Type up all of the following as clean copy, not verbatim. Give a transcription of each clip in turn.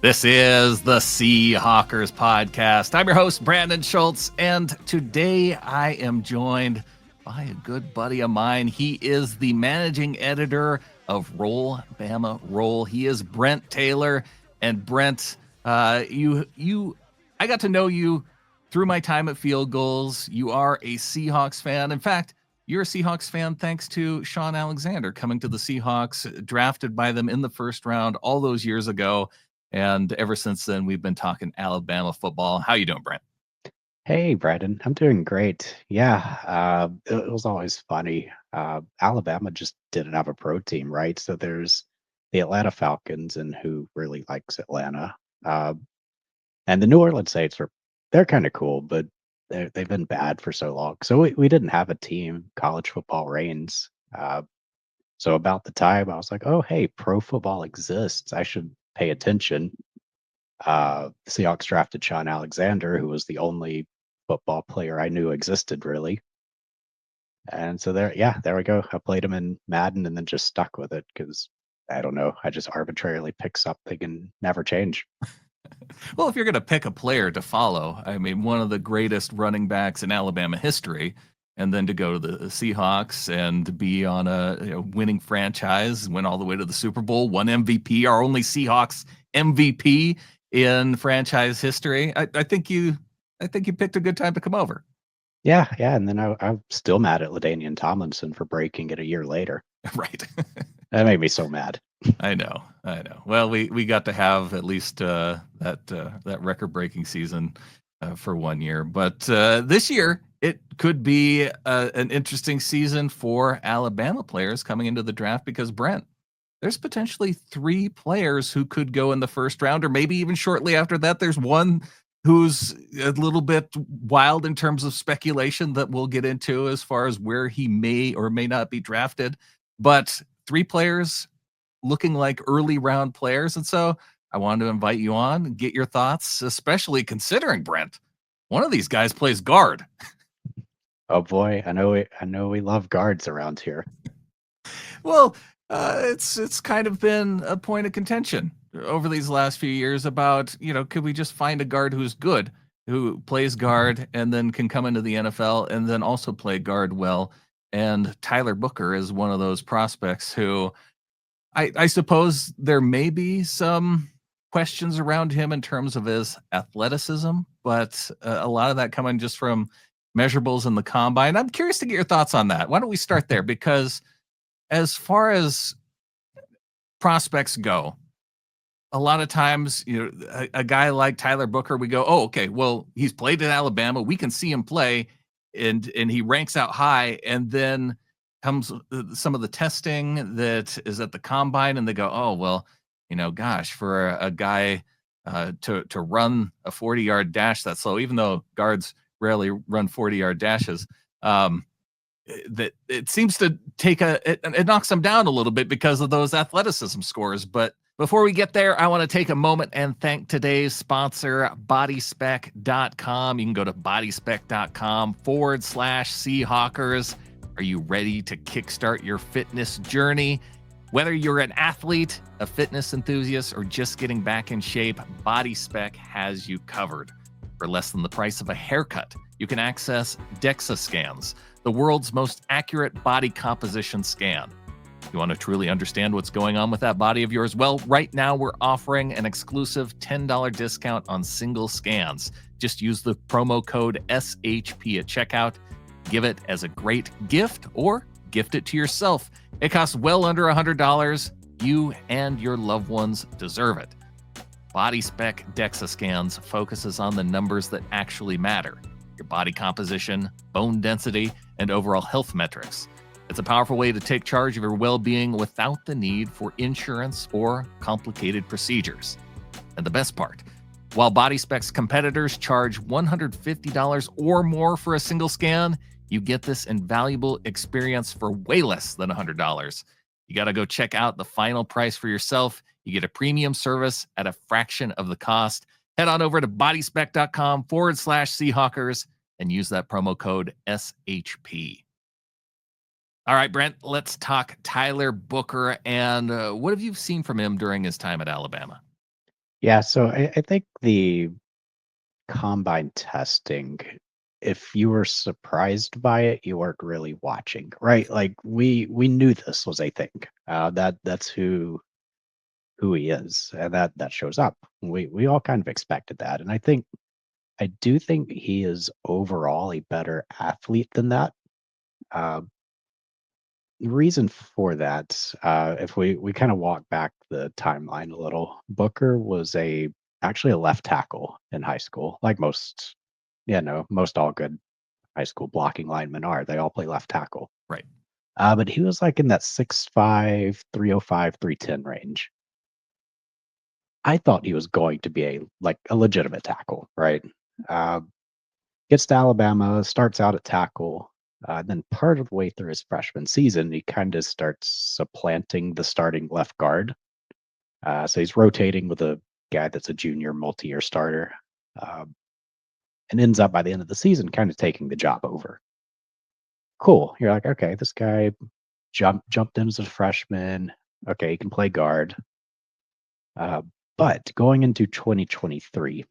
This is the Seahawkers podcast. I'm your host, Brandon Schultz, and today I am joined by a good buddy of mine. He is the managing editor of Bama Roll. He is Brent Taylor. And Brent, I got to know you through my time at Field Goals. You are a Seahawks fan. In fact, you're a Seahawks fan thanks to Sean Alexander coming to the Seahawks, drafted by them in the first round all those years ago. And ever since then, we've been talking Alabama football. How you doing, Brent? Hey, Brandon. I'm doing great. Yeah, it was always funny. Alabama just didn't have a pro team, right? So there's the Atlanta Falcons, and who really likes Atlanta. Uh, and the New Orleans Saints they're kind of cool, but they've been bad for so long. So we didn't have a team. College football reigns. So about the time, I was like, oh, hey, pro football exists. I should pay attention. The Seahawks drafted Sean Alexander, who was the only football player I knew existed, really. And so there we go. I played him in Madden and then just stuck with it because I don't know. I just arbitrarily pick something and never change. Well, if you're going to pick a player to follow, I mean, one of the greatest running backs in Alabama history, and then to go to the Seahawks and be on a winning franchise, went all the way to the Super Bowl, won MVP, our only Seahawks MVP in franchise history. I think you picked a good time to come over. Yeah, and then I'm still mad at LaDainian Tomlinson for breaking it a year later. Right. That made me so mad. I know. Well, we got to have at least that record-breaking season for 1 year, but this year it could be an interesting season for Alabama players coming into the draft because Brent, there's potentially 3 players who could go in the first round, or maybe even shortly after that. There's one who's a little bit wild in terms of speculation that we'll get into as far as where he may or may not be drafted. But 3 players looking like early round players. And so I wanted to invite you on and get your thoughts, especially considering, Brent, one of these guys plays guard. Oh boy, I know we love guards around here. Well, it's kind of been a point of contention over these last few years about, could we just find a guard who's good, who plays guard and then can come into the NFL and then also play guard well. And Tyler Booker is one of those prospects who I suppose there may be some questions around him in terms of his athleticism, but a lot of that coming just from measurables in the combine. I'm curious to get your thoughts on that. Why don't we start there? Because as far as prospects go, a lot of times, a guy like Tyler Booker, we go, oh, okay, well, he's played in Alabama. We can see him play, and he ranks out high, and then comes some of the testing that is at the combine, and they go, oh, well, gosh, for a guy to run a 40-yard dash that slow, even though guards rarely run 40-yard dashes, that it seems to it knocks them down a little bit because of those athleticism scores. But before we get there, I want to take a moment and thank today's sponsor, bodyspec.com. You can go to bodyspec.com/Seahawkers. Are you ready to kickstart your fitness journey? Whether you're an athlete, a fitness enthusiast, or just getting back in shape, BodySpec has you covered. For less than the price of a haircut, you can access DEXA scans, the world's most accurate body composition scan. You want to truly understand what's going on with that body of yours? Well, right now we're offering an exclusive $10 discount on single scans. Just use the promo code SHP at checkout. Give it as a great gift or gift it to yourself. It costs well under $100. You and your loved ones deserve it. BodySpec DEXA scans focuses on the numbers that actually matter: your body composition, bone density, and overall health metrics. It's a powerful way to take charge of your well-being without the need for insurance or complicated procedures. And the best part, while BodySpec's competitors charge $150 or more for a single scan, you get this invaluable experience for way less than $100. You got to go check out the final price for yourself. You get a premium service at a fraction of the cost. Head on over to bodyspec.com/Seahawkers and use that promo code SHP. All right, Brent, let's talk Tyler Booker. And what have you seen from him during his time at Alabama? Yeah, so I think the combine testing, if you were surprised by it, you weren't really watching, right? Like we knew this was a thing. That's who he is, and that shows up. We all kind of expected that, and I do think he is overall a better athlete than that. Uh, the reason for that, if we kind of walk back the timeline a little, Booker was a actually a left tackle in high school, like most, most all good high school blocking linemen are. They all play left tackle. Right. But he was like in that 6'5", 305, 310 range. I thought he was going to be a legitimate tackle, right? Uh, Gets to Alabama, starts out at tackle. Then part of the way through his freshman season, he kind of starts supplanting the starting left guard. So he's rotating with a guy that's a junior multi-year starter, um, and ends up by the end of the season kind of taking the job over. Cool. You're like, okay, this guy jumped in as a freshman. Okay, he can play guard. Uh, but going into 2023,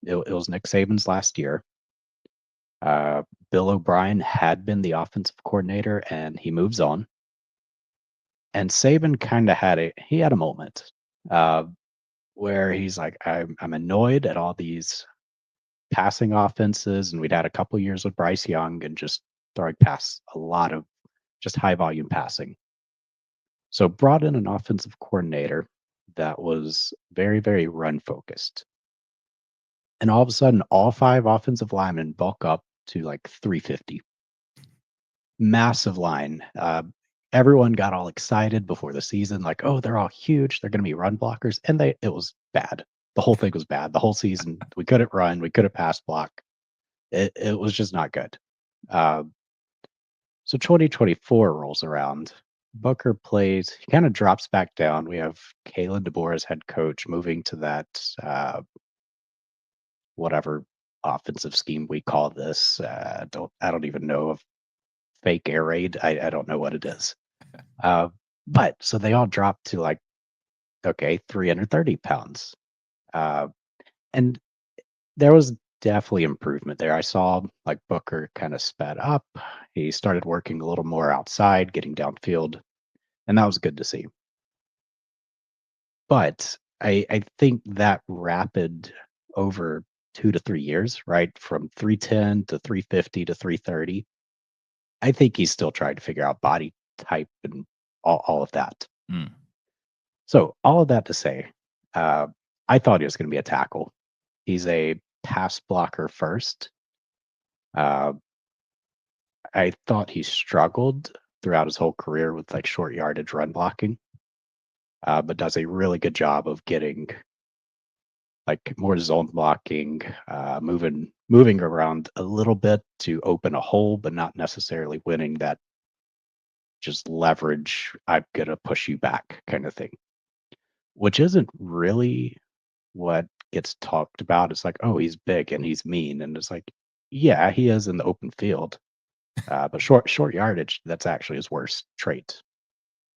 it was Nick Saban's last year. Uh, Bill O'Brien had been the offensive coordinator, and he moves on. And Saban kind of had a moment uh, where he's like, I'm annoyed at all these passing offenses, and we'd had a couple years with Bryce Young and just throwing past a lot of just high volume passing. So brought in an offensive coordinator that was very, very run focused. And all of a sudden, all five offensive linemen bulk up to like 350. Massive line. Everyone got all excited before the season, like, oh, they're all huge. They're going to be run blockers. And it was bad. The whole thing was bad. The whole season, we couldn't run. We couldn't pass block. It was just not good. Uh, so 2024 rolls around. Booker plays. He kind of drops back down. We have Kalen DeBoer as head coach, moving to that whatever offensive scheme we call this. I don't even know if fake air raid. I don't know what it is. Uh, but so they all dropped to like, okay, 330 pounds. Uh, and there was definitely improvement there. I saw like Booker kind of sped up. He started working a little more outside, getting downfield, and that was good to see. But I think that rapid over 2 to 3 years, right, from 310 to 350 to 330, I think he's still trying to figure out body type and all of that. Mm. So all of that to say, uh, I thought he was going to be a tackle. He's a pass blocker first. Uh, I thought he struggled throughout his whole career with like short yardage run blocking, but does a really good job of getting like more zone blocking, moving around a little bit to open a hole, but not necessarily winning that just leverage. I'm gonna push you back kind of thing, which isn't really what gets talked about. It's like, oh, he's big and he's mean, and it's like, yeah, he is in the open field, but short yardage, that's actually his worst trait.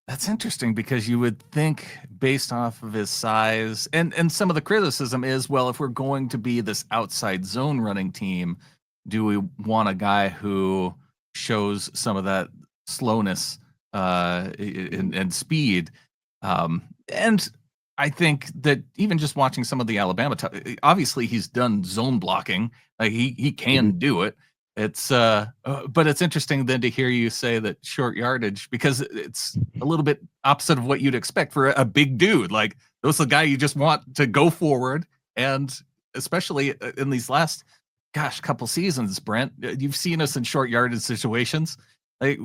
That's interesting because you would think based off of his size and some of the criticism is, well, if we're going to be this outside zone running team, do we want a guy who shows some of that slowness and speed? And I think that even just watching some of the Alabama, obviously he's done zone blocking, like he Mhm. can do it. It's but it's interesting then to hear you say that short yardage because it's a little bit opposite of what you'd expect for a big dude. Like those are the guy you just want to go forward, and especially in these last, gosh, couple seasons, Brent, you've seen us in short yardage situations. Like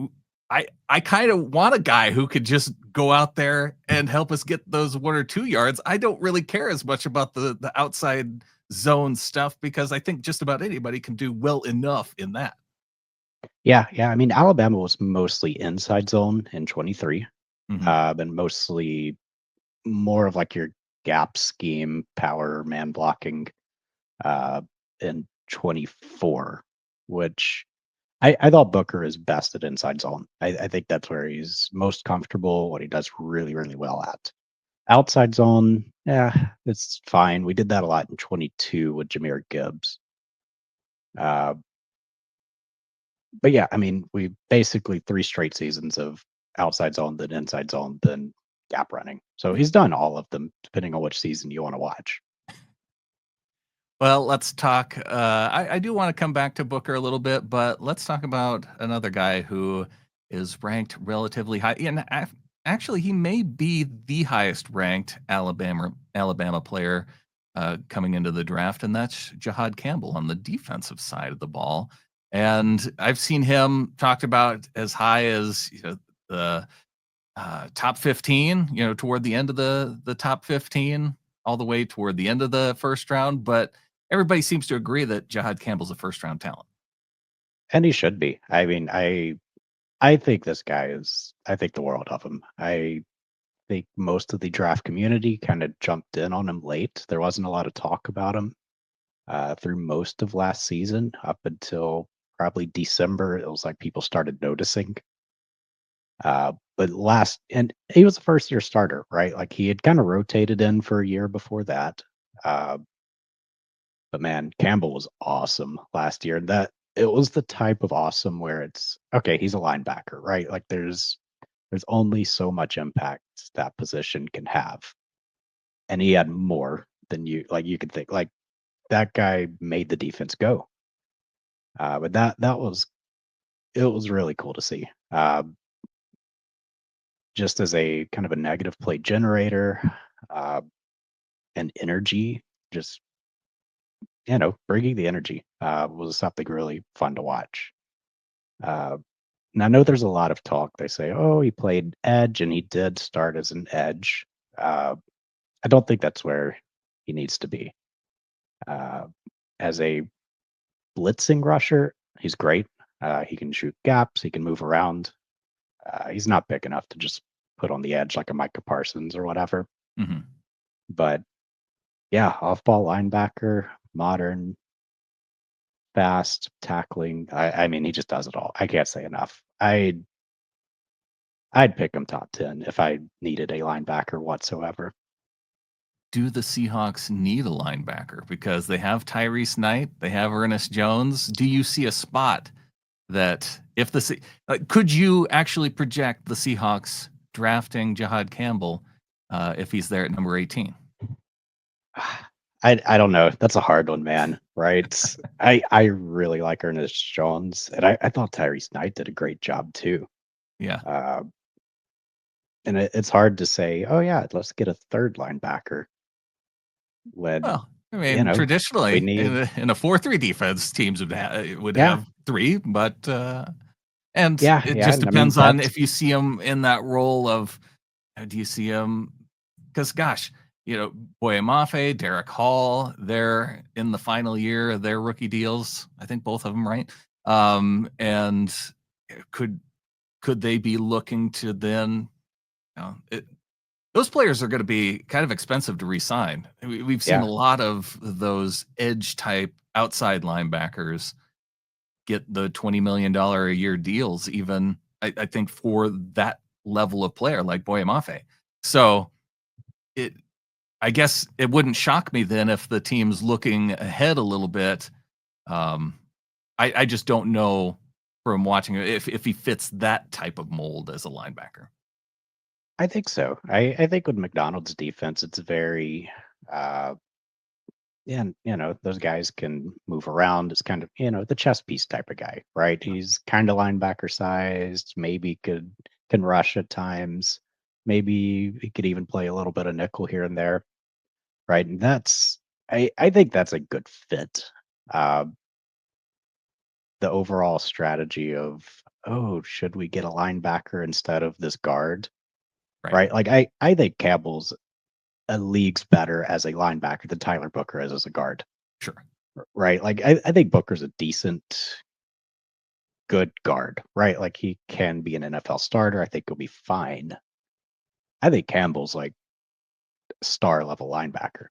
I kind of want a guy who could just go out there and help us get those 1 or 2 yards. I don't really care as much about the outside zone stuff because I think just about anybody can do well enough in that. Yeah, yeah. I mean, Alabama was mostly inside zone in 23, Mhm. and mostly more of like your gap scheme, power man blocking uh, in 24, which I thought Booker is best at inside zone. I think that's where he's most comfortable, what he does really, really well at. Outside zone, Yeah, it's fine. We did that a lot in 22 with Jahmyr Gibbs. Uh, but yeah, I mean, we basically 3 straight seasons of outside zone, then inside zone, then gap running. So he's done all of them, depending on which season you want to watch. Well, let's talk. I do want to come back to Booker a little bit, but let's talk about another guy who is ranked relatively high. And actually, he may be the highest ranked Alabama player coming into the draft, and that's Jihaad Campbell on the defensive side of the ball. And I've seen him talked about as high as the top 15, toward the end of the top 15, all the way toward the end of the first round. But everybody seems to agree that Jihaad Campbell's a first round talent. And he should be. I mean, I think this guy is I think the world of him. I think most of the draft community kind of jumped in on him late. There wasn't a lot of talk about him through most of last season up until probably December. It was like people started noticing. But last, and he was a first year starter, right? Like he had kind of rotated in for a year before that. Uh, but man, Campbell was awesome last year. That it was the type of awesome where it's okay, he's a linebacker, right? Like there's only so much impact that position can have. And he had more than you could think. Like that guy made the defense go. But that was it was really cool to see. Just as a kind of a negative play generator, uh, and energy, just bringing the energy was something really fun to watch. Uh, and I know there's a lot of talk. They say, "Oh, he played edge, and he did start as an edge." Uh, I don't think that's where he needs to be. Uh, as a blitzing rusher, he's great. He can shoot gaps. He can move around. He's not big enough to just put on the edge like a Micah Parsons or whatever. Mm-hmm. But yeah, off-ball linebacker, modern, fast, tackling. I mean, he just does it all. I can't say enough. I'd pick him top 10 if I needed a linebacker whatsoever. Do the Seahawks need a linebacker? Because they have Tyrese Knight, they have Ernest Jones. Do you see a spot that if could you actually project the Seahawks drafting Jihaad Campbell if he's there at number 18? I don't know. That's a hard one, man. Right? I really like Ernest Jones, and I thought Tyrese Knight did a great job too. Yeah. Uh, and it's hard to say, oh yeah, let's get a third linebacker when Well, I you mean, know we traditionally need. in a 4-3 defense, teams would Yeah, have three, but and yeah, it yeah. just And I mean depends on that's if you see him in that role of do you see him because gosh, Boye Mafe, Derek Hall, they're in the final year of their rookie deals. I think both of them, right? And could could they be looking to then, those players are going to be kind of expensive to re-sign. We've seen yeah. a lot of those edge type outside linebackers get the $20 million a year deals, even I think for that level of player like Boye Mafe. So it I guess it wouldn't shock me then if the team's looking ahead a little bit. Um, I just don't know from watching it if he fits that type of mold as a linebacker. I think so. I think with McDonald's defense, it's very, uh, yeah, and, those guys can move around. It's kind of, the chess piece type of guy, right? He's kind of linebacker sized, maybe can rush at times. Maybe he could even play a little bit of nickel here and there, right? And I think that's a good fit. Uh, the overall strategy of, oh, should we get a linebacker instead of this guard? Right. Right. Like I think Campbell's a leagues better as a linebacker than Tyler Booker is as a guard, Sure. right? Like I think Booker's a decent, good guard, right? Like he can be an NFL starter. I think he'll be fine. I think Campbell's like star level linebacker.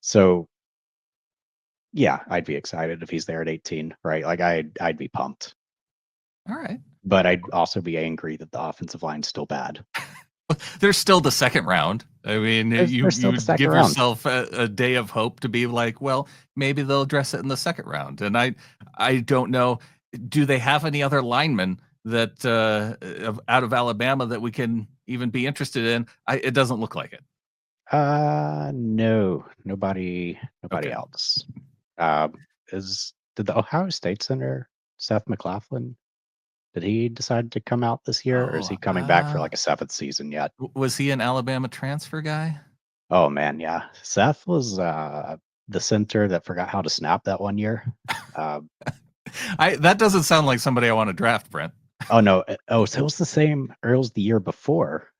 So yeah, I'd be excited if he's there at 18, right? Like I'd be pumped, All right. but I'd also be angry that the offensive line's still bad. There's still the second round. I mean, you There's still you the second give round. yourself a day of hope to be like, well, maybe they'll address it in the second round. And I don't know. Do they have any other linemen that out of Alabama that we can even be interested in? It doesn't look like it. No, nobody Okay. else. Did the Ohio State center Seth McLaughlin? Did he decide to come out this year, or is Oh, he coming back for like a seventh season yet? was he an Alabama transfer guy? Oh man, yeah. Seth was the center that forgot how to snap that one year. Uh, I that doesn't sound like somebody I want to draft, Brent. oh no, oh so it was the same. Or it was the year before.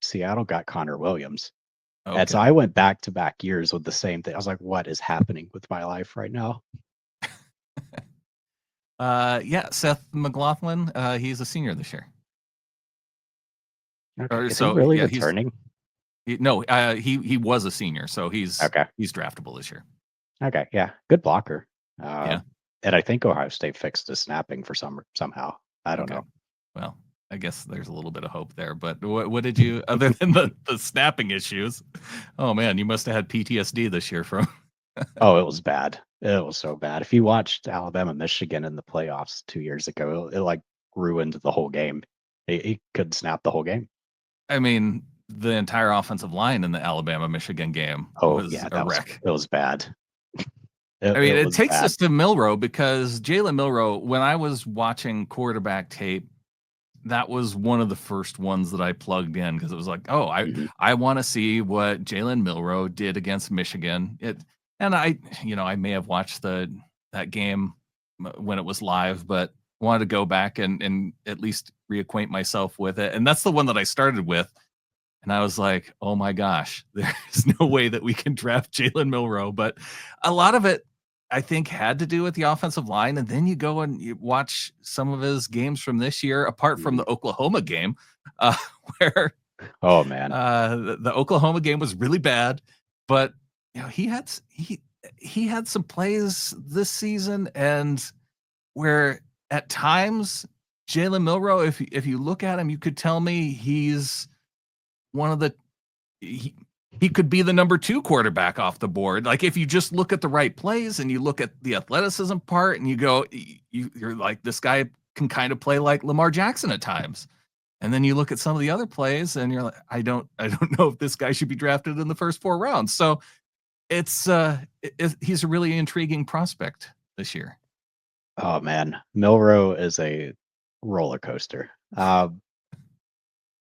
Seattle got Connor Williams, and so Okay. I went back to back years with the same thing. I was like, what is happening with my life right now? Yeah, Seth McLaughlin. He's a senior this year. Okay, Or is he so really yeah, returning? no, he was a senior, so Okay, he's draftable this year. okay, yeah, good blocker. Uh, Yeah. and I think Ohio State fixed his snapping for somehow. I don't Okay. know. Well, I guess there's a little bit of hope there. But what did you, other than the snapping issues? Oh man, you must have had PTSD this year from. Oh, it was bad. It was so bad. If you watched Alabama Michigan in the playoffs 2 years ago, it like ruined the whole game. He couldn't snap the whole game. I mean, the entire offensive line in the Alabama Michigan game Oh was yeah, a wreck. it was bad. It, I mean, it it was takes bad. us to Milroe because Jalen Milroe, when I was watching quarterback tape, that was one of the first ones that I plugged in because it was like, oh, Mhm. I want to see what Jalen Milroe did against Michigan. And I may have watched that game when it was live, but wanted to go back and at least reacquaint myself with it. And that's the one that I started with. And I was like, oh my gosh, there's no way that we can draft Jalen Milroe. But a lot of it, I think, had to do with the offensive line. And then you go and you watch some of his games from this year, apart from Mhm. the Oklahoma game, uh, where Oh man. the Oklahoma game was really bad. But he had some plays this season, and where at times Jalen Milroe, if you look at him, you could tell me he's one of the he, he could be the number 2 quarterback off the board. Like if you just look at the right plays and you look at the athleticism part and you go, you're like, this guy can kind of play like Lamar Jackson at times. And then you look at some of the other plays and you're like, I don't know if this guy should be drafted in the first 4 rounds. So he's a really intriguing prospect this year. Oh man. Milroe is a roller coaster.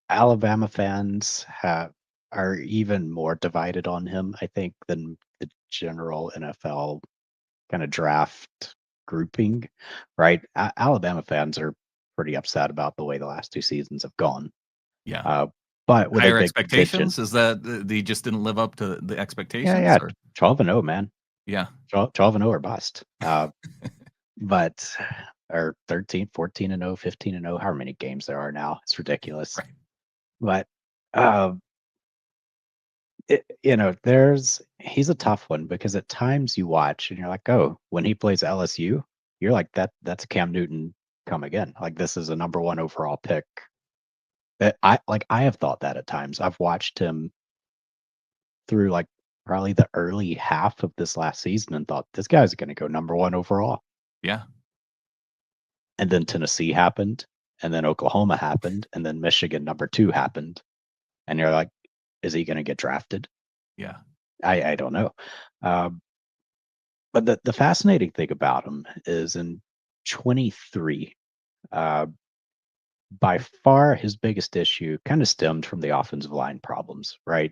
Alabama fans are even more divided on him, I think, than the general NFL kind of draft grouping, right? Alabama fans are pretty upset about the way the last 2 seasons have gone, Yeah. uh, but with a Higher big contingent. expectations? Is that he just didn't live up to the Yeah, expectations yeah, or 12-0, man. yeah. 12-0 or bust. But or 13, 14-0, 15-0, however many games there are now. It's ridiculous. Right. But uh, he's a tough one because at times you watch and you're like, oh, when he plays LSU, you're like that's Cam Newton come again. Like this is a number one overall pick. That I have thought that at times. I've watched him through like probably the early half of this last season and thought this guy's going to go number one overall. Yeah. And then Tennessee happened, and then Oklahoma happened, and then Michigan number two happened. And you're like, is he going to get drafted? Yeah. I don't know. Um, but the fascinating thing about him is in 23, uh, by far his biggest issue kind of stemmed from the offensive line problems, right?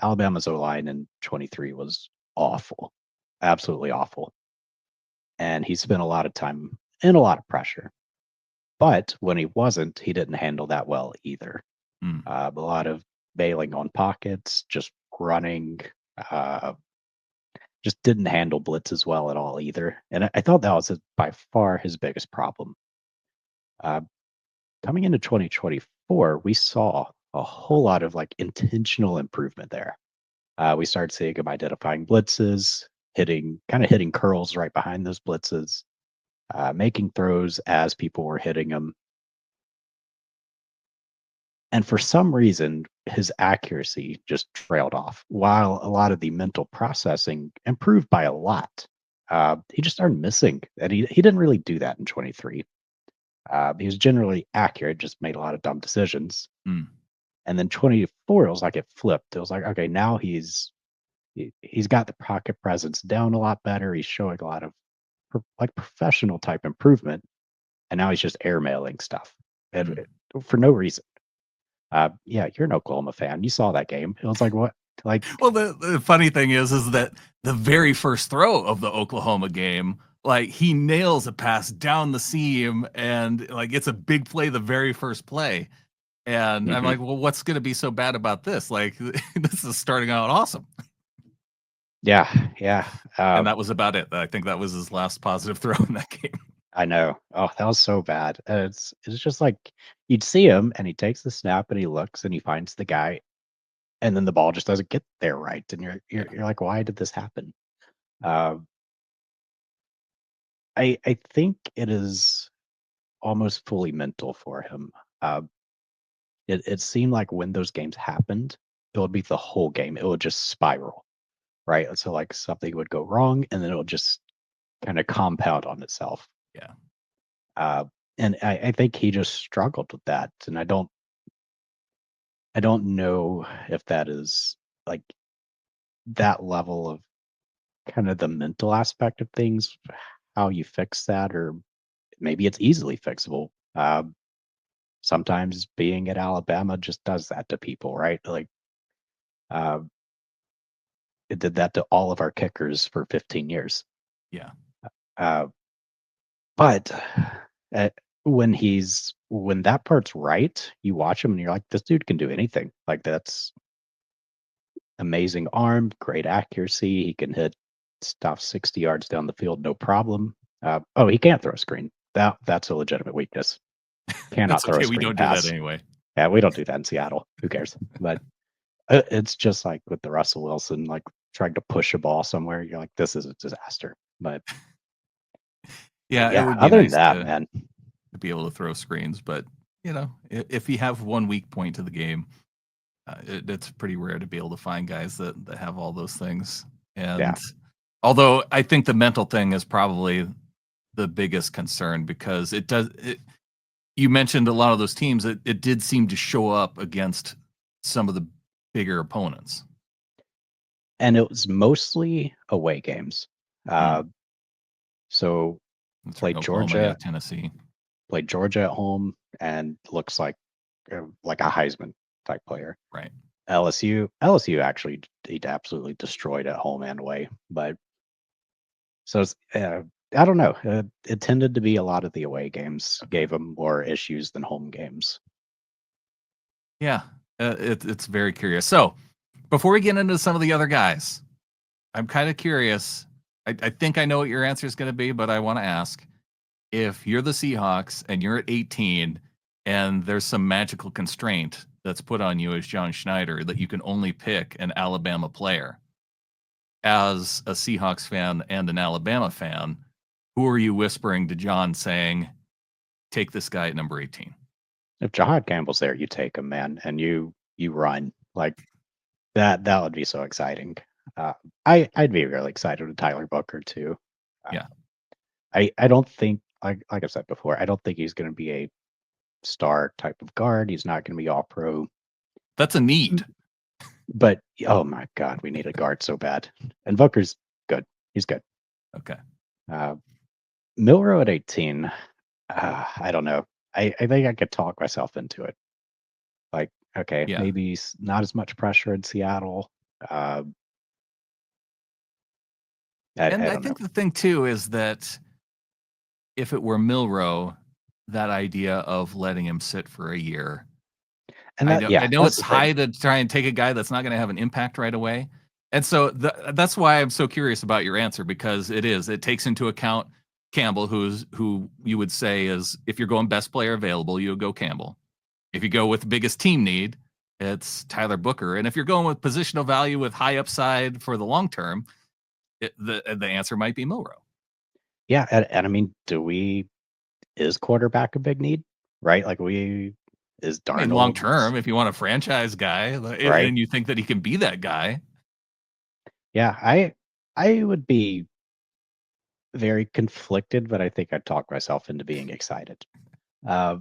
Alabama's O line in 23 was awful, absolutely awful. And he spent a lot of time and a lot of pressure. But when he wasn't, he didn't handle that well either. Mm. A lot of bailing on pockets, just running, uh, just didn't handle blitz as well at all either. And I thought that was by far his biggest problem. Uh, Coming into 2024, we saw a whole lot of like intentional improvement there. We started seeing him identifying blitzes, hitting curls right behind those blitzes, making throws as people were hitting him. And for some reason, his accuracy just trailed off, while a lot of the mental processing improved by a lot. He just started missing, and he didn't really do that in 23. He was generally accurate, just made a lot of dumb decisions. Mm. And then 24, it was like it flipped. It was like, okay, now he's got the pocket presence down a lot better. He's showing a lot of like professional type improvement, and now he's just airmailing stuff and for no reason. Yeah, you're an Oklahoma fan. You saw that game. It was like what? Like, Well, the funny thing is that the very first throw of the Oklahoma game, like he nails a pass down the seam, and like it's a big play, the very first play. And I'm mhm. like, well, what's going to be so bad about this? Like, this is starting out awesome. Yeah, yeah. And that was about it. I think that was his last positive throw in that game. I know. Oh, that was so bad. It's just like you'd see him, and he takes the snap, and he looks, and he finds the guy, and then the ball just doesn't get there right, and you're like, why did this happen? Um, I think it is almost fully mental for him. Uh, it seemed like when those games happened, it would be the whole game. It would just spiral, right? So like something would go wrong, and then it would just kind of compound on itself. Yeah. Uh, and I think he just struggled with that, and I don't know if that is like that level of kind of the mental aspect of things, how you fix that, or maybe it's easily fixable. Sometimes being at Alabama just does that to people, right? Like uh, it did that to all of our kickers for 15 years. Yeah. Uh, but uh, when that part's right, you watch him and you're like, this dude can do anything. Like that's amazing arm, great accuracy. He can hit stuff 60 yards down the field, no problem. Oh, he can't throw a screen. That's a legitimate weakness. Cannot That's throw a okay. We screen don't do that pass. anyway. Yeah, we don't do that in Seattle. Who cares? But it's just like with the Russell Wilson, like trying to push a ball somewhere. You're like, this is a disaster. But Yeah, it yeah, would be other than nice that, to man, be able to throw screens, but if you have one weak point to the game, it's pretty rare to be able to find guys that have all those things. yeah. And although I think the mental thing is probably the biggest concern because you mentioned a lot of those teams, it did seem to show up against some of the bigger opponents. And it was mostly away games. Hmm. Uh, so That's right. played Oklahoma, yeah, Georgia, Tennessee. played Georgia at home, and looks like a Heisman type player. Right. LSU actually he absolutely destroyed at home and away. But so I don't know. It tended to be a lot of the away games gave him more issues than home games. Yeah. It's very curious. So before we get into some of the other guys, I'm kind of curious. I think I know what your answer is going to be, but I want to ask if you're the Seahawks and you're at 18 and there's some magical constraint that's put on you as John Schneider that you can only pick an Alabama player as a Seahawks fan and an Alabama fan, who are you whispering to John saying, take this guy at number 18? If Jihaad Campbell's there, you take him, man, and you run like that. That would be so exciting. Uh, I'd be really excited with Tyler Booker too. Uh, Yeah, I don't think like I said before, I don't think he's going to be a star type of guard. He's not going to be all pro. that's a need. But oh my god, we need a guard so bad. And Booker's good. He's good. Okay. Uh, Milroe at 18. I don't know. I think I could talk myself into it. Like, okay, Yeah. maybe not as much pressure in Seattle. Uh, And I I don't know. think the thing too is that if it were Milroe, that idea of letting him sit for a year, And that I yeah, know that's it's the thing. high to try and take a guy that's not going to have an impact right away. And so that's why I'm so curious about your answer because it takes into account Campbell, who you would say is if you're going best player available, you would go Campbell. If you go with biggest team need, it's Tyler Booker. And if you're going with positional value with high upside for the long term, the answer might be Milroe. Yeah, and I mean, is quarterback a big need? Right? Like we is I mean, long Darnold, term, if you want a franchise guy, right? and you think that he can be that guy, Yeah, I would be very conflicted, but I think I'd talk myself into being excited. Uh,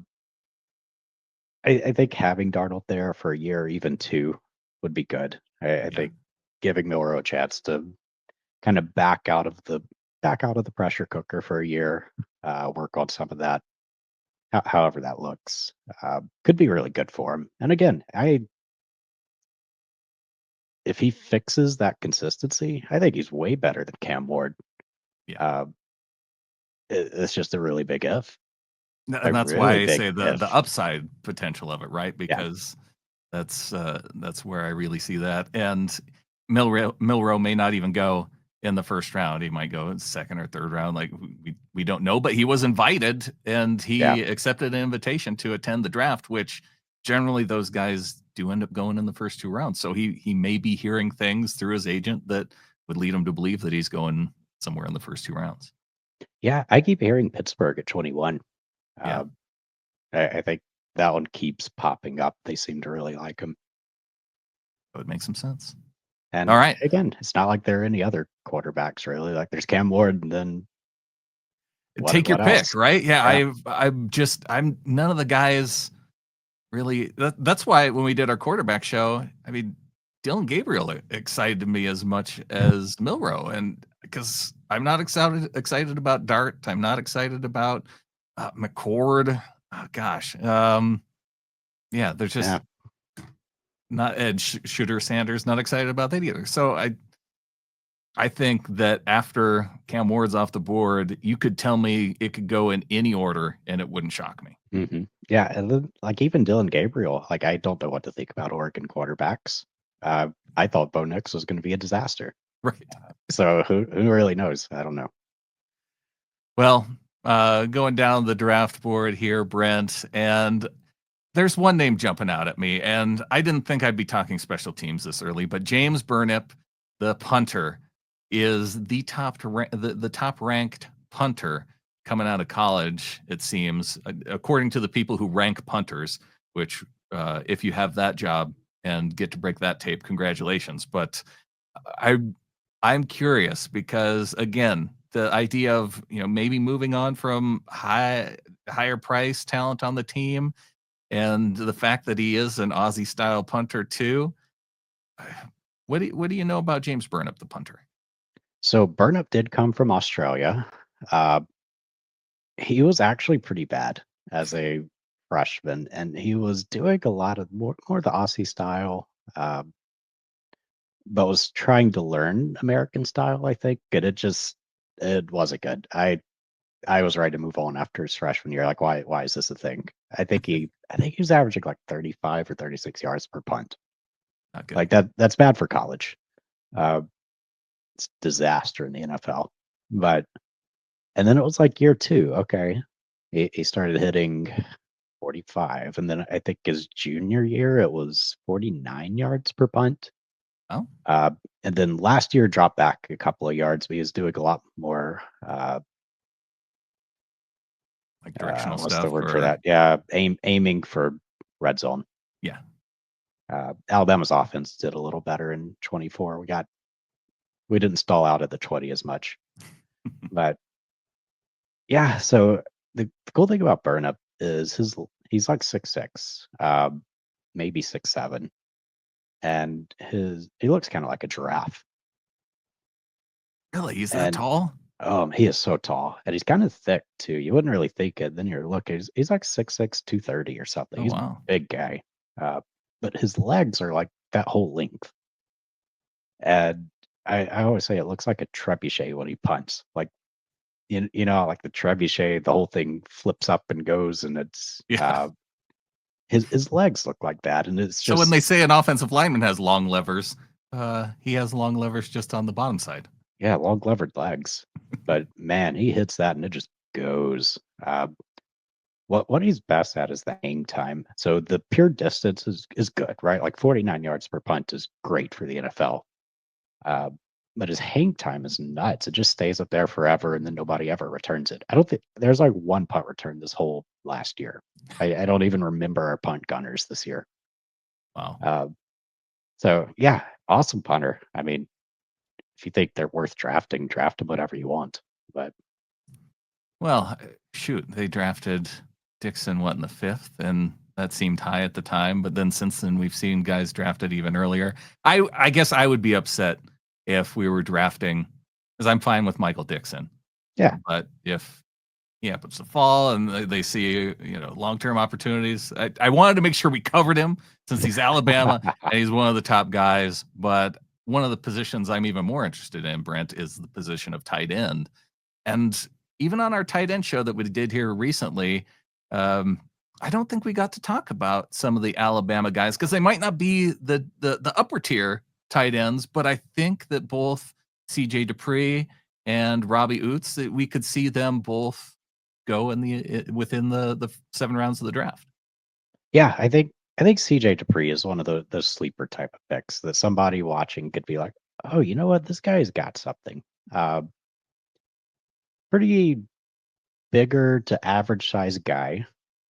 I think having Darnold there for a year, or even two, would be good. I yeah. think giving Milroe a chance to kind of back out of the pressure cooker for a year, work on some of that, however that looks, could be really good for him. And again, I if he fixes that consistency, I think he's way better than Cam Ward. Yeah. Uh, it's just a really big if, a And that's why really I big say the if. upside potential of it, right? Yeah, Because that's where I really see that. And Milroe may not even go in the first round. He might go in second or third round. Like we don't know, but he was invited and yeah, he accepted an invitation to attend the draft, which generally those guys do end up going in the first two rounds. So he may be hearing things through his agent that would lead him to believe that he's going somewhere in the first two rounds. yeah. I keep hearing Pittsburgh at 21. Yeah, Uh, I think that one keeps popping up. They seem to really like him. that would make some sense. All And right. again, it's not like there are any other quarterbacks really. Like there's Cam Ward, and then Take your what pick, else? right? Yeah, Yeah. I'm none of the guys really. That's why when we did our quarterback show, I mean, Dylan Gabriel excited me as much as Milroe, and because I'm not excited about Dart, I'm not excited about McCord. Oh, gosh, yeah, there's Yeah. just not Ed Shooter Sanders. Not excited about that either. So I think that after Cam Ward's off the board, you could tell me it could go in any order and it wouldn't shock me. Yeah, and then, like even Dylan Gabriel, like I don't know what to think about Oregon quarterbacks. I thought Bo Nix was going to be a disaster. Right. So who really knows? I don't know. Well, going down the draft board here, Brent, and there's one name jumping out at me, and I didn't think I'd be talking special teams this early, but James Burnip, the punter, is the top ranked punter coming out of college. It seems, according to the people who rank punters. Which, if you have that job and get to break that tape, congratulations. But I I'm curious because again, the idea of maybe moving on from higher price talent on the team and the fact that he is an Aussie style punter too. What do you know about James Burnip, the punter? So Burnup did come from Australia. Uh, he was actually pretty bad as a freshman, and he was doing a lot of more the Aussie style, but was trying to learn American style. I think, and it wasn't good. I was ready to move on after his freshman year. Like, why is this a thing? I think he was averaging like 35 or 36 yards per punt. Not good. Like that's bad for college. Uh, it's disaster in the NFL. But and then it was like year two. Okay, he started hitting 45, and then I think his junior year it was 49 yards per punt. Oh, Uh, and then last year dropped back a couple of yards, but he was doing a lot more. like directional What's the stuff word for or that? Yeah, aiming for red zone. yeah. Alabama's offense did a little better in 24. We didn't stall out at the 20 as much, but yeah. So the cool thing about Burnup is he's like 6'6", maybe 6'7", and he looks kind of like a giraffe. Really? He's that And tall? he is so tall, and he's kind of thick too. You wouldn't really think it. Then you're looking, he's like 6'6", 230 or something. Oh He's a wow. big guy, uh, but his legs are like that whole length. And I always say it looks like a trebuchet when he punts. Like like the trebuchet, the whole thing flips up and goes, and it's Yeah. his legs look like that, and it's So when they just say an offensive lineman has long levers, he has long levers just on the bottom side. yeah, long levered legs. But man, he hits that and it just goes. What he's best at is the hang time. So the pure distance is good, right? Like 49 yards per punt is great for the NFL. Uh, but his hang time is nuts. It just stays up there forever, and then nobody ever returns it. I don't think there's like one punt return this whole last year. I don't even remember our punt gunners this year. Wow. Uh, so yeah, awesome punter. I mean, if you think they're worth drafting, draft them whatever you want. But Well, shoot, they drafted Dixon what in the fifth, and that seemed high at the time. But then since then, we've seen guys drafted even earlier. I guess I would be upset if we were drafting, because I'm fine with Michael Dixon. yeah, But if he happens to fall and they see long term opportunities, I wanted to make sure we covered him since he's Alabama and he's one of the top guys. But one of the positions I'm even more interested in, Brent, is the position of tight end. And even on our tight end show that we did here recently, um, I don't think we got to talk about some of the Alabama guys because they might not be the upper tier tight ends, but I think that both CJ Dupree and Robbie Oots, that we could see them both go within the 7 rounds of the draft. yeah. I think CJ Dupree is one of those sleeper type of picks that somebody watching could be like, oh, you know what, this guy's got something. Uh, Pretty bigger to average size guy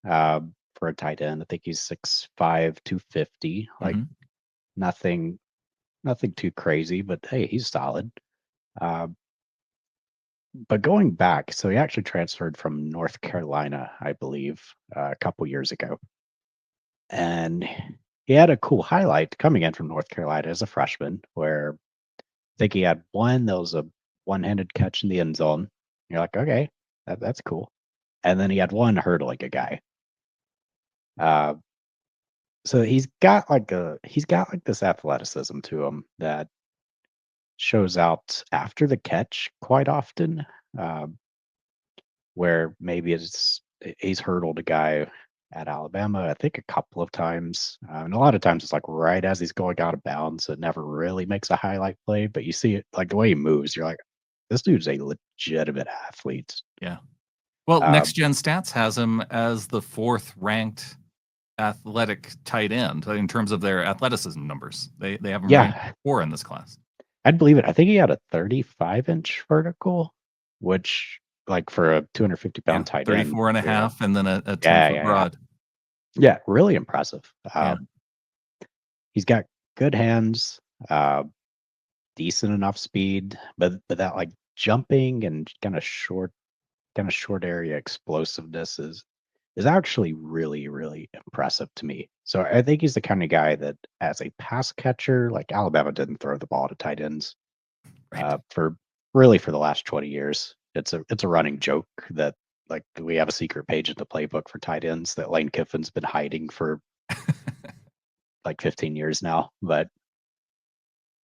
uh, for a tight end. I think he's 6'5", 250. Like Mhm. nothing, nothing too crazy, but hey, he's solid. Uh, but going back, so he actually transferred from North Carolina, I believe, a couple years ago, and he had a cool highlight coming in from North Carolina as a freshman, where I think he had one that was a one-handed catch in the end zone. You're like, okay, that's cool. And then he had one hurdling a guy. Uh, so he's got like this athleticism to him that shows out after the catch quite often, uh, where maybe he's hurdled a guy at Alabama, I think a couple of times, and a lot of times it's like right as he's going out of bounds. So it never really makes a highlight play, but you see it like the way he moves. You're like, this dude's a legitimate athlete. Yeah. Well, Uh, Next Gen Stats has him as the fourth ranked athletic tight end in terms of their athleticism numbers. They have him ranked yeah, 4 in this class. I'd believe it. I think he had a 35-inch vertical, which, like, for a 250 Yeah, pound tight end, 34 and a yeah, half, and then a yeah, 10-foot yeah, yeah, broad. yeah, really impressive. Yeah. He's got good hands, uh, decent enough speed, but that like jumping and kind of short area explosiveness is actually really really impressive to me. So I think he's the kind of guy that, as a pass catcher, like Alabama didn't throw the ball to tight ends Right. for the last 20 years. It's a running joke that, like, we have a secret page in the playbook for tight ends that Lane Kiffin's been hiding for like 15 years now. But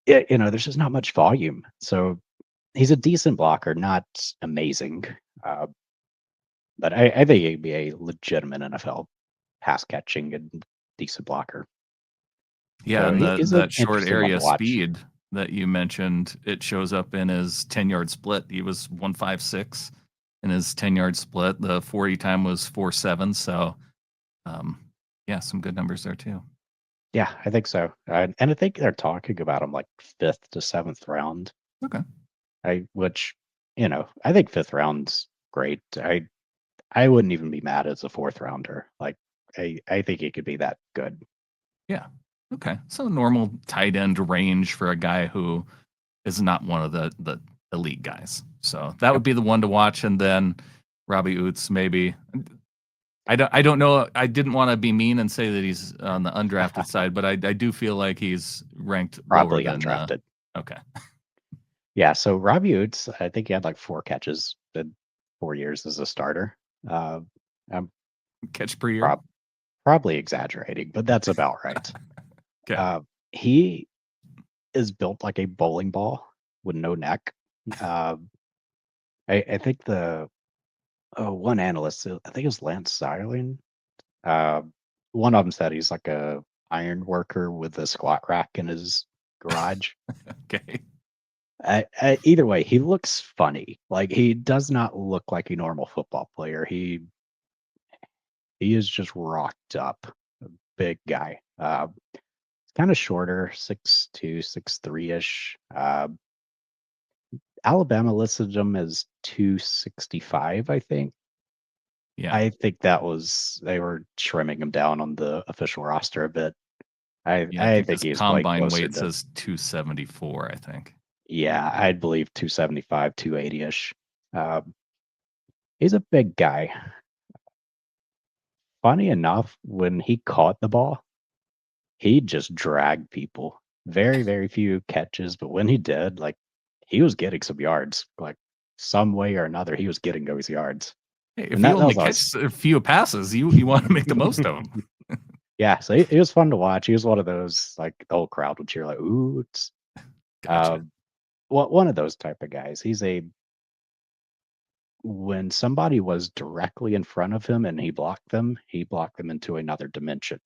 there's just not much volume. So he's a decent blocker, not amazing. Uh, but I think he'd be a legitimate NFL pass catching and decent blocker. Yeah, So and he's an that short interesting one to area watch. speed that you mentioned, it shows up in his 10-yard split. He was 156 in his 10-yard split. The 40 time was 4.7. So, um, yeah, some good numbers there too. Yeah, I think so. And I think they're talking about him like fifth to seventh round. Okay. I think fifth round's great. I wouldn't even be mad as a fourth rounder. Like, I think he could be that good. Yeah. Okay. So normal tight end range for a guy who is not one of the elite guys. So that would Yep. be the one to watch. And then Robbie Oots, maybe. I don't know. I didn't want to be mean and say that he's on the undrafted side, but I do feel like he's ranked lower Probably than undrafted. okay. Yeah, so Robbie Oots, I think he had like 4 catches in 4 years as a starter. Uh, I'm Catch per year. prob- probably exaggerating, but that's about right. Okay. Uh, he is built like a bowling ball with no neck. Uh, I think one analyst, I think it was Lance Seiling, uh, one of them said he's like a iron worker with a squat rack in his garage. Okay. Either way, he looks funny. Like, he does not look like a normal football player. He is just rocked up, a big guy. Kind of shorter, 6'2", 6'3" ish. Alabama listed him as 265, I think. Yeah. I think they were trimming him down on the official roster a bit. Yeah, I I think think his he's played combine closer weight to, says 274, I think. yeah, I'd believe 275, 280-ish. Um, he's a big guy. Funny enough, when he caught the ball, he just dragged people. Very, very few catches, but when he did, like, he was getting some yards. Like, some way or another, he was getting those yards. Hey, if And you that only was always catch a few passes, you want to make the most of them. yeah, so it was fun to watch. He was one of those, like, the whole crowd would cheer like, "Ooh," it's Gotcha. uh, one of those type of guys. When somebody was directly in front of him and he blocked them into another dimension.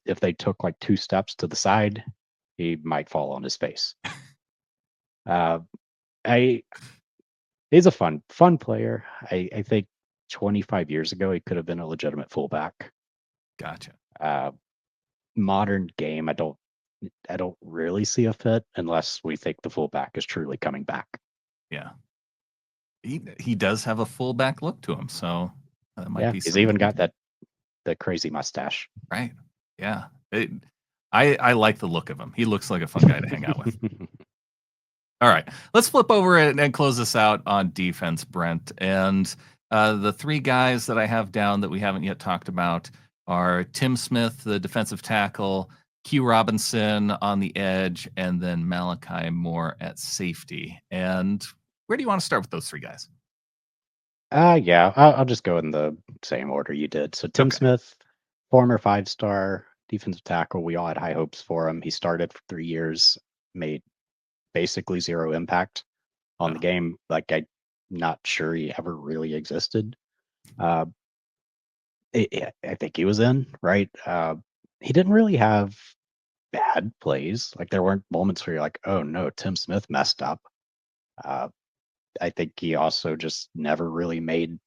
If they took like 2 steps to the side, he might fall on his face. Uh, I he's a fun player. I think 25 years ago, he could have been a legitimate fullback. Gotcha. Uh, Modern game, I don't really see a fit unless we think the fullback is truly coming back. Yeah. He does have a fullback look to him, so that might Yeah, be he's even something. got that crazy mustache. Right. Yeah. I like the look of him. He looks like a fun guy to hang out with. All right. Let's flip over and close this out on defense, Brent. And the three guys that I have down that we haven't yet talked about are Tim Smith, the defensive tackle, Q Robinson on the edge, and then Malachi Moore at safety. And where do you want to start with those three guys? Yeah, I'll just go in the same order you did. So Tim Okay. Smith, former 5-star defensive tackle. We all had high hopes for him. He started for 3 years, made basically zero impact on the Oh, game. Like I'm not sure he ever really existed. Uh, I think he was in right. He didn't really have bad plays. Like there weren't moments where you're like, oh no, Tim Smith messed up. Uh, I think he also just never really made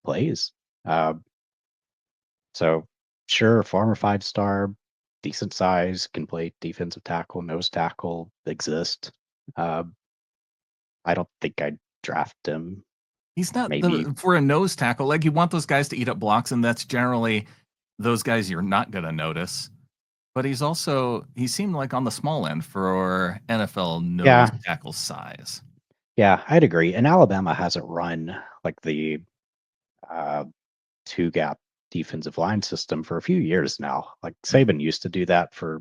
plays. Uh, So sure, former 5-star, decent size, can play defensive tackle, nose tackle, exist. Uh, I don't think I'd draft him. he's not Maybe, the for a nose tackle. Like you want those guys to eat up blocks, and that's generally those guys you're not going to notice. But he seemed like on the small end for NFL nose yeah, tackle size. yeah, I'd agree. And Alabama hasn't run like the uh, two gap defensive line system for a few years now. Like Mhm. Saban used to do that for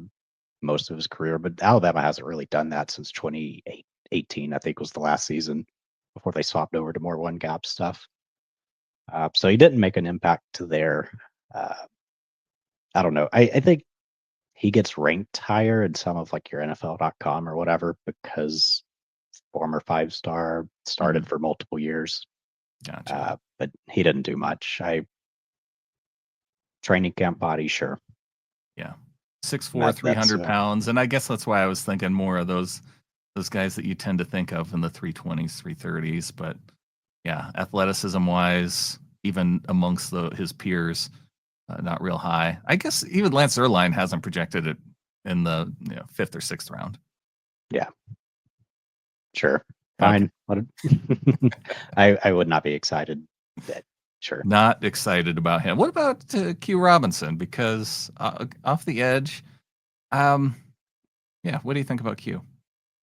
most of his career, but Alabama hasn't really done that since 2018, I think was the last season before they swapped over to more one gap stuff. So he didn't make an impact to there. Uh, I don't know. I think he gets ranked higher in some of like your NFL.com or whatever because former 5-star started Mhm. for multiple years, Gotcha. but he didn't do much. I training camp body, sure. Yeah. 6'4", That's 300 pounds. And I guess that's why I was thinking more of those guys that you tend to think of in the 320s, 330s. But yeah, athleticism wise, even amongst his peers, not real high. I guess even Lance Erline hasn't projected it in the fifth or sixth round. yeah, sure, Okay. fine. I would not be excited. But sure. Not excited about him. What about Q Robinson? Because off the edge, um, yeah. What do you think about Q?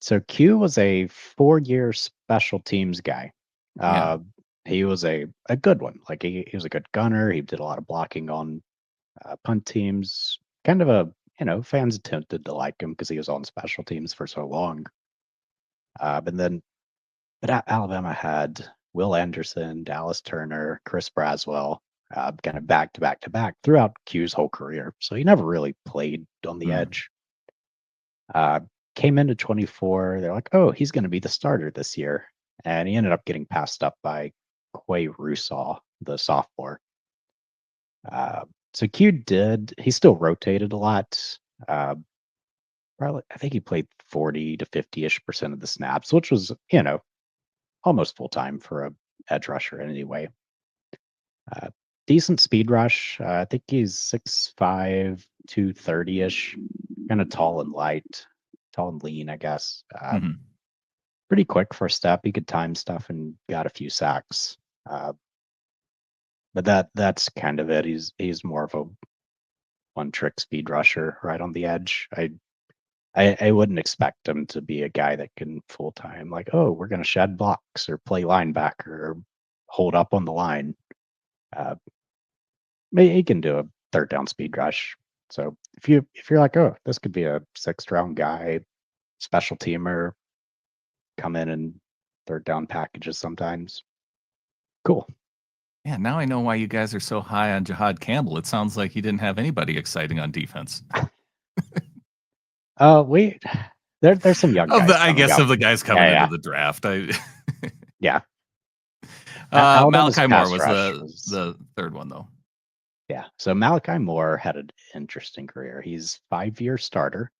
So Q was a 4-year special teams guy. Yeah. Uh, he was a good one. Like he was a good gunner. He did a lot of blocking on punt teams. Kind of fans attempted to like him because he was on special teams for so long. But Alabama had Will Anderson, Dallas Turner, Chris Braswell, kind of back to back to back throughout Q's whole career. So he never really played on the Mm. edge. Uh, Came into 24. They're like, oh, he's going to be the starter this year. And he ended up getting passed up by Quay Rusaw, the sophomore. Uh, so he still rotated a lot. Uh, Probably, I think he played 40 to 50-ish% of the snaps, which was, almost full time for a edge rusher anyway. Uh, Decent speed rush. I think he's 6'5", 230-ish, kind of tall and light, tall and lean, I guess. Hmm. pretty quick for a step. He could time stuff and got a few sacks. Uh, but that's kind of it. He's more of a one trick speed rusher right on the edge. I wouldn't expect him to be a guy that can full time like, oh, we're gonna shed blocks or play linebacker or hold up on the line. Uh, he can do a third down speed rush. So if you're like, oh, this could be a sixth round guy, special teamer, come in and third down packages sometimes. Cool. Yeah, now I know why you guys are so high on Jihaad Campbell. It sounds like he didn't have anybody exciting on defense. Wait, there's some young Of guys the, I coming guess, up. of the guys coming into Yeah, the draft, yeah. Alabama's Malachi Moore pass was rush the was the third one though. yeah. So Malachi Moore had an interesting career. He's 5-year starter.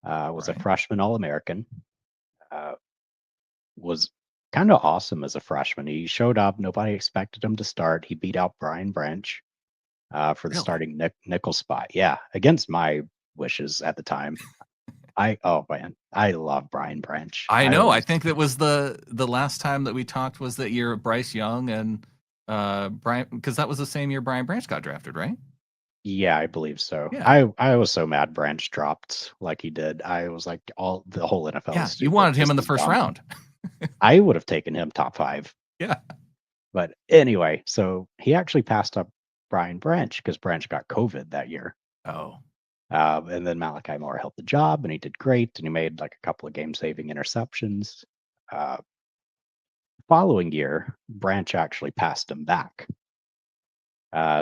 Was a Right. freshman All American. Uh, was kind of awesome as a freshman. He showed up. Nobody expected him to start. He beat out Brian Branch for the Really? starting nickel spot. Yeah, against my wishes at the time. Oh man, I love Brian Branch. I I know. I was think that was the last time that we talked was that year of Bryce Young and Brian, because that was the same year Brian Branch got drafted, right? Yeah, I believe so. Yeah. I was so mad Branch dropped like he did. I was like, all the whole NFL is Yeah. You stupid. wanted him This in the is first dumb. round. I would have taken him top 5. Yeah. But anyway, so he actually passed up Brian Branch because Branch got COVID that year. Oh. And then Malachi Moore held the job and he did great and he made like a couple of game saving interceptions. Uh, Following year, Branch actually passed him back.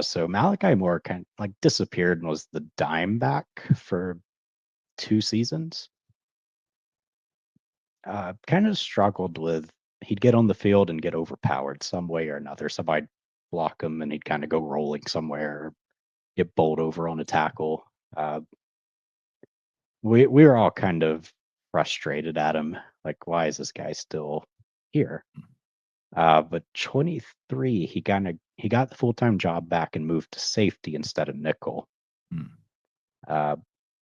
So Malachi Moore kind of like disappeared and was the dime back for 2 seasons. Kind of struggled with he'd get on the field and get overpowered some way or another. Somebody'd block him and he'd kind of go rolling somewhere, get bowled over on a tackle. Uh, we were all kind of frustrated at him. Like, why is this guy still here? But 23, he got the full time job back and moved to safety instead of nickel. Hmm. Uh,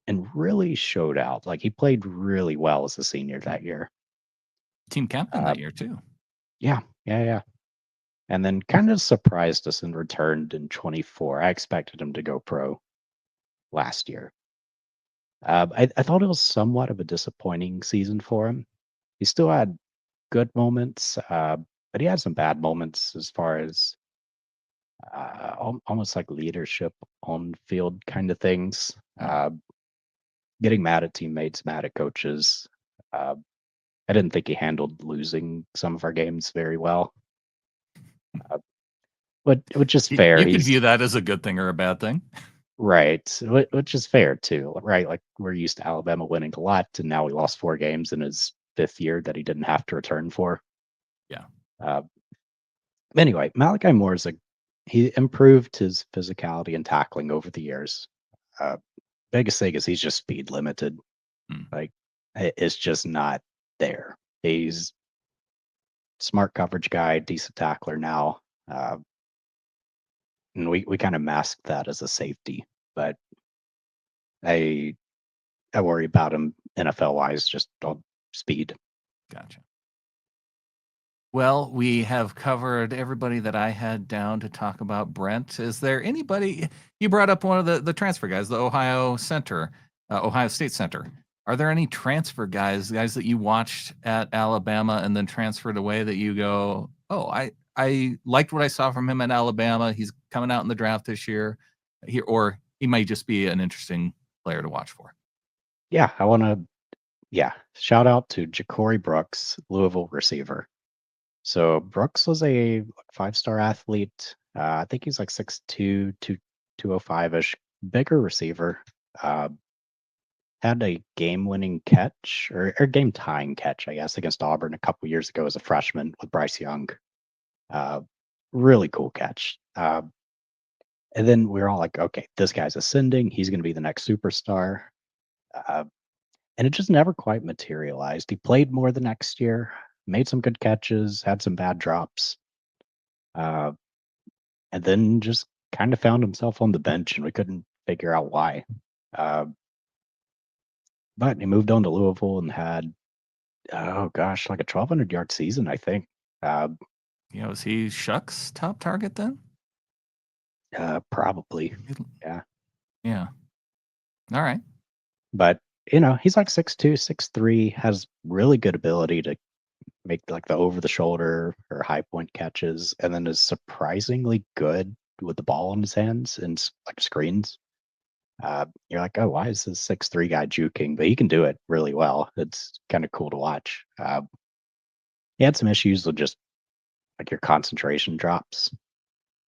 and really showed out. Like he played really well as a senior that year. Team captain Uh, that year too. yeah. And then kind of surprised us and returned in 24. I expected him to go pro last year. I thought it was somewhat of a disappointing season for him. He still had good moments, but he had some bad moments as far as almost like leadership on field kind of things. Hmm. Getting mad at teammates, mad at coaches. Uh, I didn't think he handled losing some of our games very well, uh, but which is fair. You could view He's that as a good thing or a bad thing. right, which is fair too, right? Like we're used to Alabama winning a lot, and now we lost 4 games in his 5th year that he didn't have to return for. Yeah. Uh, anyway, Malachi Moore he improved his physicality and tackling over the years. Uh, Biggest thing is he's just speed limited. Hmm. Like it's just not there. He's smart coverage guy, decent tackler now. And we kind of masked that as a safety, but I I worry about him NFL wise, just on speed. Gotcha. Well, we have covered everybody that I had down to talk about. Brent, is there anybody you brought up one of the transfer guys, the Ohio State center? Are there any transfer guys that you watched at Alabama and then transferred away that you go, oh, I liked what I saw from him at Alabama. He's coming out in the draft this year, or he might just be an interesting player to watch for. Yeah, I want to. Yeah, shout out to Ja'Cory Brooks, Louisville receiver. So Brooks was a 5-star athlete. I think he's like 6'2", 205-ish, bigger receiver. Uh, had a game-winning catch or game-tying catch, I guess, against Auburn a couple years ago as a freshman with Bryce Young. Uh, Really cool catch. And then we were all like, okay, this guy's ascending. He's going to be the next superstar. Uh, and it just never quite materialized. He played more the next year, made some good catches, had some bad drops, uh, and then just kind of found himself on the bench, and we couldn't figure out why. Uh, but he moved on to Louisville and had Oh gosh, like a 1,200-yard season, I think. Uh, Is he Shuck's top target then? Probably. Yeah. Yeah. All right. But, he's like 6'2", 6'3", has really good ability to make like the over the shoulder or high point catches, and then is surprisingly good with the ball in his hands and like screens. You're like, oh, why is this 6'3" guy juking? But he can do it really well. It's kind of cool to watch. He had some issues with just like your concentration drops,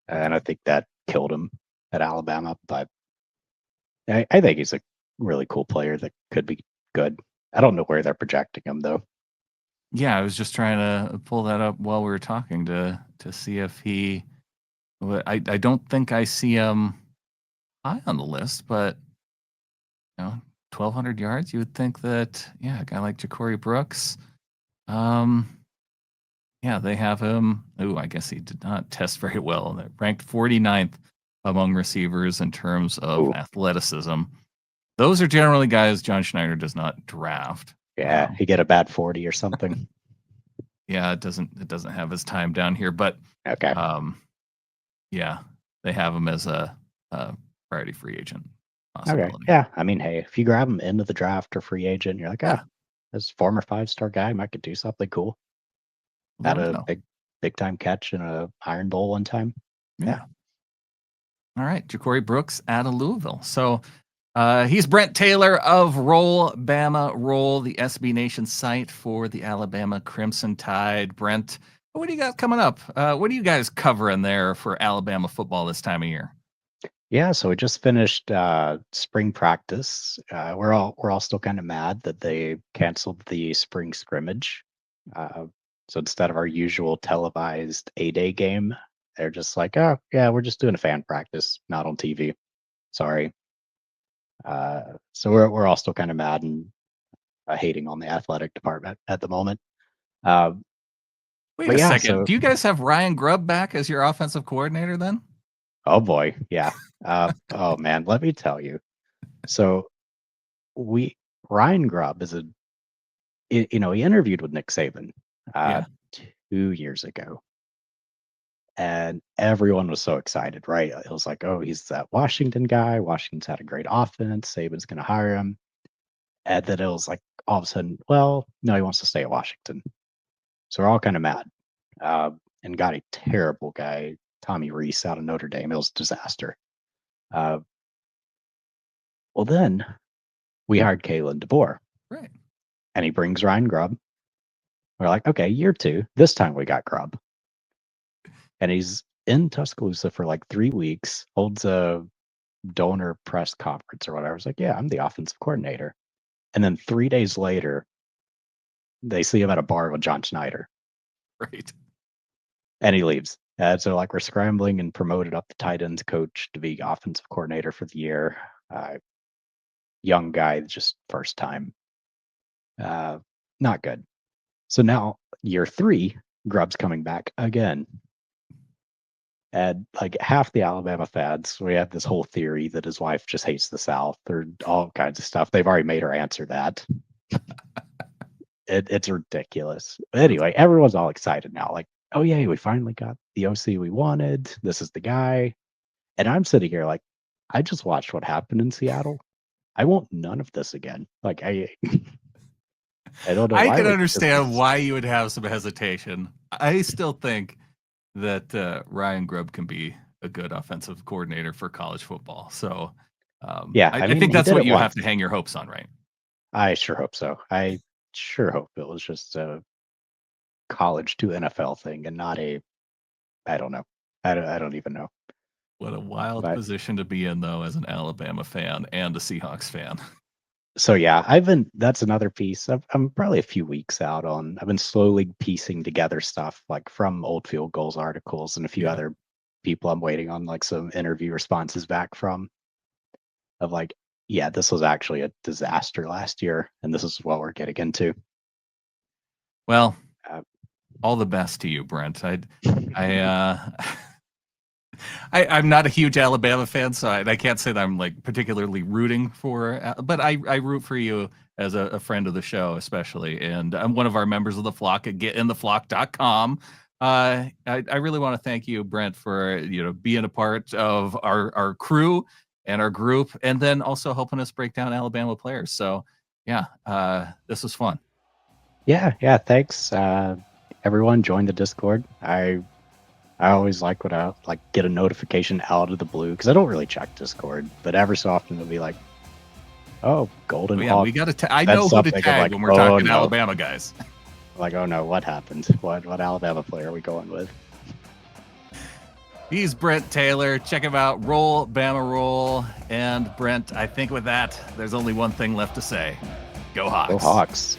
and I think that killed him at Alabama. But I think he's a really cool player that could be good. I don't know where they're projecting him though. Yeah, I was just trying to pull that up while we were talking to see if he. I don't think I see him high on the list, but 1,200 yards. You would think that a guy like Ja'Cory Brooks. Um, yeah, they have him. Oh, I guess he did not test very well. They're ranked 49th among receivers in terms of Ooh, athleticism. Those are generally guys John Schneider does not draft. yeah, he get a bad 40 or something. Yeah, it doesn't have his time down here, but Okay. yeah, they have him as a priority free agent Okay. possibility. Yeah. I mean, hey, if you grab him into the draft or free agent, you're like, Yeah, this former 5-star guy might could do something cool. we'll Had never a know. big time catch in a Iron Bowl one time. Yeah. Yeah. All right, Ja'Cory Brooks out of Louisville. So he's Brent Taylor of Roll, Bama Roll, the SB Nation site for the Alabama Crimson Tide. Brent, what do you got coming up? What are you guys covering there for Alabama football this time of year? Yeah, so we just finished spring practice. We're all still kind of mad that they canceled the spring scrimmage. Uh, so instead of our usual televised A-Day game, they're just like, oh yeah, we're just doing a fan practice, not on TV. Sorry. So we're all still kind of mad and hating on the athletic department at the moment. Uh, Wait but a yeah, second. so Do you guys have Ryan Grubb back as your offensive coordinator then? oh boy, yeah. Oh man, let me tell you. So we Ryan Grubb is he interviewed with Nick Saban uh, Yeah. 2 years ago, and everyone was so excited, right? It was like, oh, he's that Washington guy. Washington's had a great offense. Saban's going to hire him, and then it was like all of a sudden, well, no, he wants to stay at Washington. So we're all kind of mad, and got a terrible guy, Tommy Reese, out of Notre Dame. It was a disaster. Uh, well, then we hired Kalen DeBoer, Right. and he brings Ryan Grubb. We're like, okay, year two. This time we got Grubb. And he's in Tuscaloosa for like 3 weeks, holds a donor press conference or whatever. I was like, yeah, I'm the offensive coordinator. And then 3 days later, they see him at a bar with John Schneider Right. and he leaves. So like we're scrambling and promoted up the tight ends coach to be offensive coordinator for the year. Young guy, just first time. Not good. So now year three, Grubb's coming back again. And like half the Alabama fans, we have this whole theory that his wife just hates the South or all kinds of stuff. They've already made her answer that. It's ridiculous. But anyway, everyone's all excited now. Like, oh yeah, we finally got the OC we wanted. This is the guy. And I'm sitting here like, I just watched what happened in Seattle. I want none of this again. Like I don't know I why. can Like this understand is why you would have some hesitation. I still think that Ryan Grubb can be a good offensive coordinator for college football. So yeah. I, I I mean, think he that's did what it you have once. to hang your hopes on, right? I sure hope so. I sure hope it was just a college to NFL thing and not a I don't know. I don't even know. What a wild But position to be in, though, as an Alabama fan and a Seahawks fan. so yeah, that's another piece. I'm probably a few weeks out on. I've been slowly piecing together stuff like from old field goals articles and a few Yeah. other people I'm waiting on like some interview responses back from of like, yeah, this was actually a disaster last year, and this is what we're getting into. Well, Uh, all the best to you, Brent. I I'm not a huge Alabama fan, so I can't say that I'm like particularly rooting for, but I root for you as a friend of the show, especially. And I'm one of our members of the flock at getintheflock.com. I really want to thank you, Brent, for being a part of our crew and our group, and then also helping us break down Alabama players. So yeah, this was fun. Yeah. Thanks. Everyone join the Discord. I always like when I get a notification out of the blue, because I don't really check Discord, but every so often it'll be like, oh, Golden Hawk. We got to. I know who to tag when we're talking Alabama guys. Like, oh no, what happened? What Alabama player are we going with? He's Brent Taylor. Check him out. Roll, Bama Roll. And Brent, I think with that, there's only one thing left to say. Go Hawks. Go Hawks.